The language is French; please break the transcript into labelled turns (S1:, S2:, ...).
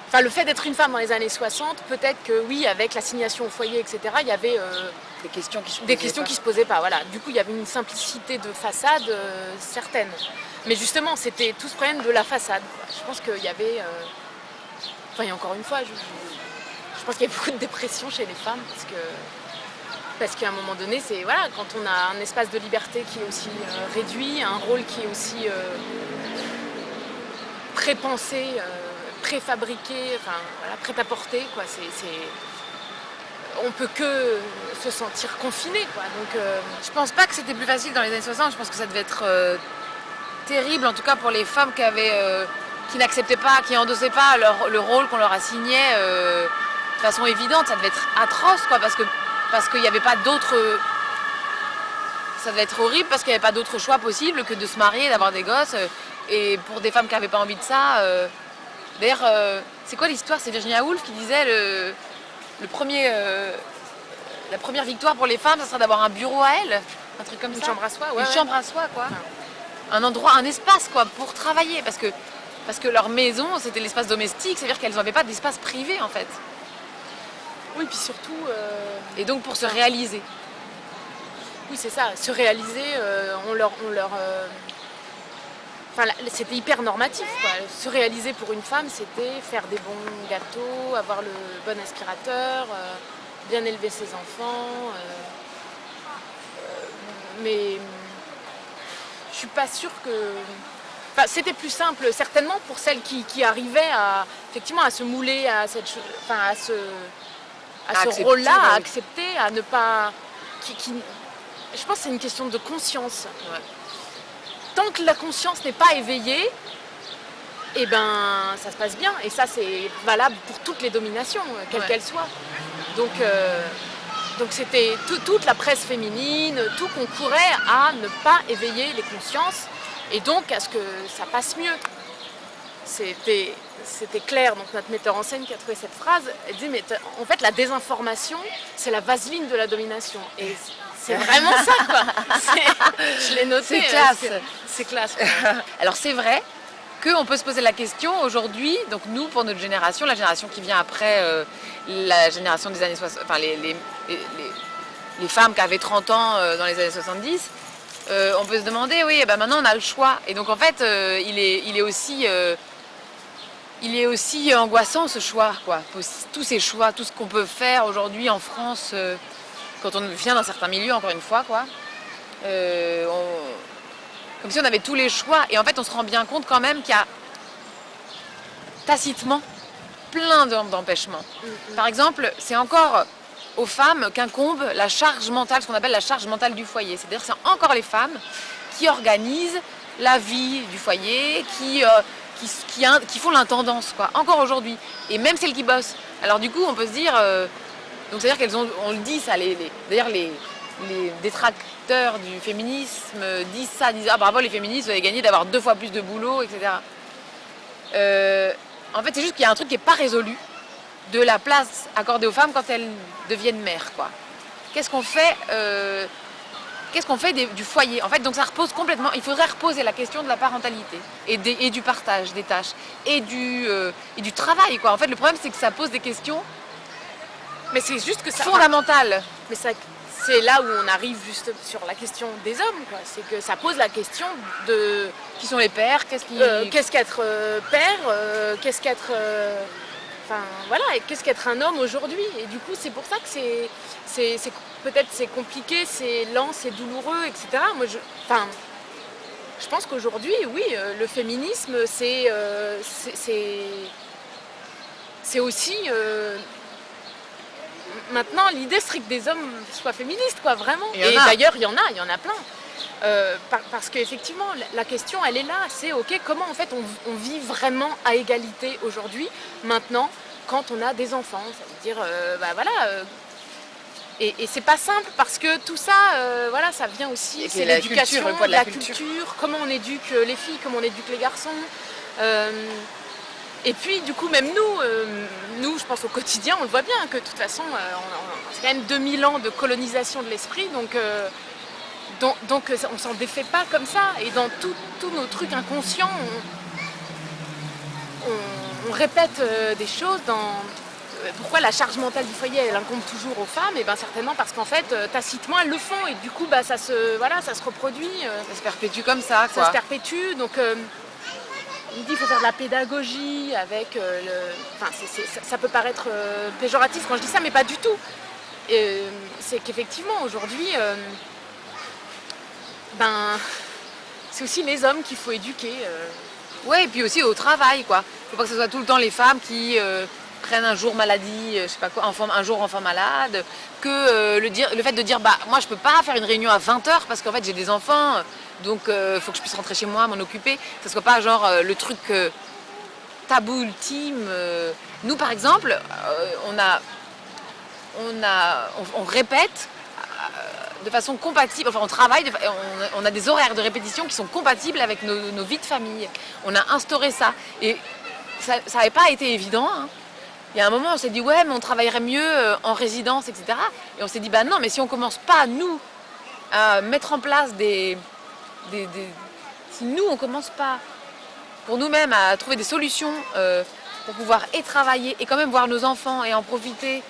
S1: Enfin, le fait d'être une femme dans les années 60, peut-être que oui, avec l'assignation au foyer, etc., il y avait
S2: Des questions qui se
S1: des
S2: posaient
S1: questions
S2: pas.
S1: qui se posaient pas. Voilà. Du coup, il y avait une simplicité de façade certaine. Mais justement, c'était tout ce problème de la façade, quoi. Je pense qu'il y avait... Enfin, et encore une fois, je pense qu'il y a beaucoup de dépression chez les femmes parce qu'à un moment donné, c'est voilà, quand on a un espace de liberté qui est aussi réduit, un rôle qui est aussi pré-pensé, préfabriqué, enfin voilà, prêt-à-porter, quoi. On peut que se sentir confiné, quoi. Donc,
S2: Je pense pas que c'était plus facile dans les années 60, je pense que ça devait être terrible, en tout cas pour les femmes qui n'acceptaient pas, qui endossaient pas le rôle qu'on leur assignait de façon évidente. Ça devait être atroce, quoi, parce qu'il n'y avait pas d'autre... Ça devait être horrible parce qu'il n'y avait pas d'autre choix possible que de se marier, d'avoir des gosses. Et pour des femmes qui n'avaient pas envie de ça... D'ailleurs, c'est quoi l'histoire? C'est Virginia Woolf qui disait le premier... la première victoire pour les femmes, ça serait d'avoir un bureau à elles. Un truc comme
S1: une
S2: ça.
S1: chambre à soi, ouais.
S2: Une chambre à soi, quoi. Un endroit, un espace, quoi, pour travailler. Parce que leur maison, c'était l'espace domestique, c'est-à-dire qu'elles n'avaient pas d'espace privé, en fait.
S1: Oui, puis surtout...
S2: Et donc, pour se réaliser.
S1: Oui, c'est ça. Se réaliser, Enfin, c'était hyper normatif, quoi. Se réaliser pour une femme, c'était faire des bons gâteaux, avoir le bon aspirateur, bien élever ses enfants. Mais je suis pas sûre que... Enfin, c'était plus simple, certainement, pour celles qui arrivaient effectivement, à se mouler à enfin, à ce rôle-là, à accepter, à ne pas... Je pense que c'est une question de conscience.
S2: Ouais.
S1: Tant que la conscience n'est pas éveillée, eh ben, ça se passe bien. Et ça, c'est valable pour toutes les dominations, quelles qu'elles soient. Donc c'était toute la presse féminine, tout concourait à ne pas éveiller les consciences et donc à ce que ça passe mieux. C'était Claire, donc notre metteur en scène, qui a trouvé cette phrase. Elle dit, mais en fait, la désinformation, c'est la vaseline de la domination. Et c'est vraiment ça, quoi. Je l'ai noté.
S2: C'est classe.
S1: C'est classe, quoi.
S2: Alors, c'est vrai qu'on peut se poser la question aujourd'hui, donc nous, pour notre génération, la génération qui vient après la génération des années 60, enfin les femmes qui avaient 30 ans dans les années 70, on peut se demander, oui, ben maintenant on a le choix. Et donc en fait, il est aussi angoissant ce choix, quoi. Tous ces choix, tout ce qu'on peut faire aujourd'hui en France, quand on vient dans certains milieux, encore une fois, quoi. Comme si on avait tous les choix. Et en fait, on se rend bien compte quand même qu'il y a tacitement plein d'empêchements. Par exemple, c'est encore aux femmes qu'incombe la charge mentale, ce qu'on appelle la charge mentale du foyer. C'est-à-dire que c'est encore les femmes qui organisent la vie du foyer, qui font l'intendance, quoi, encore aujourd'hui. Et même celles qui bossent. Alors du coup, on peut se dire... donc c'est-à-dire qu'elles ont... On le dit, ça, d'ailleurs, les détracteurs du féminisme disent ça, disent « Ah, bravo les féministes, vous avez gagné d'avoir 2 fois plus de boulot, etc. » En fait, c'est juste qu'il y a un truc qui n'est pas résolu de la place accordée aux femmes quand elles deviennent mères, quoi. Qu'est-ce qu'on fait du foyer? En fait, donc ça repose complètement... Il faudrait reposer la question de la parentalité et du partage des tâches et du travail, quoi. En fait, le problème, c'est que ça pose des questions...
S1: Mais c'est juste que ça...
S2: fondamentales.
S1: Mais c'est là où on arrive juste sur la question des hommes, quoi. C'est que ça pose la question de...
S2: Qui sont les pères?
S1: Qu'est-ce qu'être père? Qu'est-ce qu'être... Enfin, voilà, et qu'est-ce qu'être un homme aujourd'hui? Et du coup, c'est pour ça que peut-être c'est compliqué, c'est lent, c'est douloureux, etc. Moi, je pense qu'aujourd'hui, oui, le féminisme, c'est aussi... maintenant, l'idée serait que des hommes soient féministes, quoi, vraiment. Et d'ailleurs, il y en a plein. Parce qu'effectivement, la question, elle est là. C'est, ok, comment en fait on vit vraiment à égalité aujourd'hui, maintenant, quand on a des enfants. Ça veut dire, bah voilà... Et c'est pas simple parce que tout ça, voilà, ça vient aussi, c'est l'éducation,
S2: le poids de la
S1: culture, comment on éduque les filles, comment on éduque les garçons. Et puis, du coup, même nous, je pense au quotidien, on le voit bien, que de toute façon, c'est quand même 2000 ans de colonisation de l'esprit, donc on s'en défait pas comme ça. Et dans tous nos trucs inconscients, on on répète des choses pourquoi la charge mentale du foyer elle incombe toujours aux femmes, et bien certainement parce qu'en fait tacitement elles le font et du coup ça se reproduit.
S2: Ça se perpétue comme ça, quoi.
S1: Ça se perpétue, donc il dit qu'il faut faire de la pédagogie avec ça peut paraître péjoratif quand je dis ça, mais pas du tout. C'est qu'effectivement aujourd'hui c'est aussi les hommes qu'il faut éduquer.
S2: Ouais, et puis aussi au travail, quoi. Faut pas que ce soit tout le temps les femmes qui prennent un jour maladie, je sais pas quoi, un jour enfant malade, que le fait de dire moi je peux pas faire une réunion à 20h parce qu'en fait j'ai des enfants, donc faut que je puisse rentrer chez moi, m'en occuper. Ça soit pas genre le truc tabou ultime. Nous par exemple, on répète de façon compatible, enfin on travaille, on a des horaires de répétition qui sont compatibles avec nos vies de famille. On a instauré ça et ça n'avait pas été évident, hein. Il y a un moment on s'est dit ouais mais on travaillerait mieux en résidence, etc. Et on s'est dit non, mais si on commence pas nous à mettre en place si nous on commence pas pour nous-mêmes à trouver des solutions pour pouvoir et travailler et quand même voir nos enfants et en profiter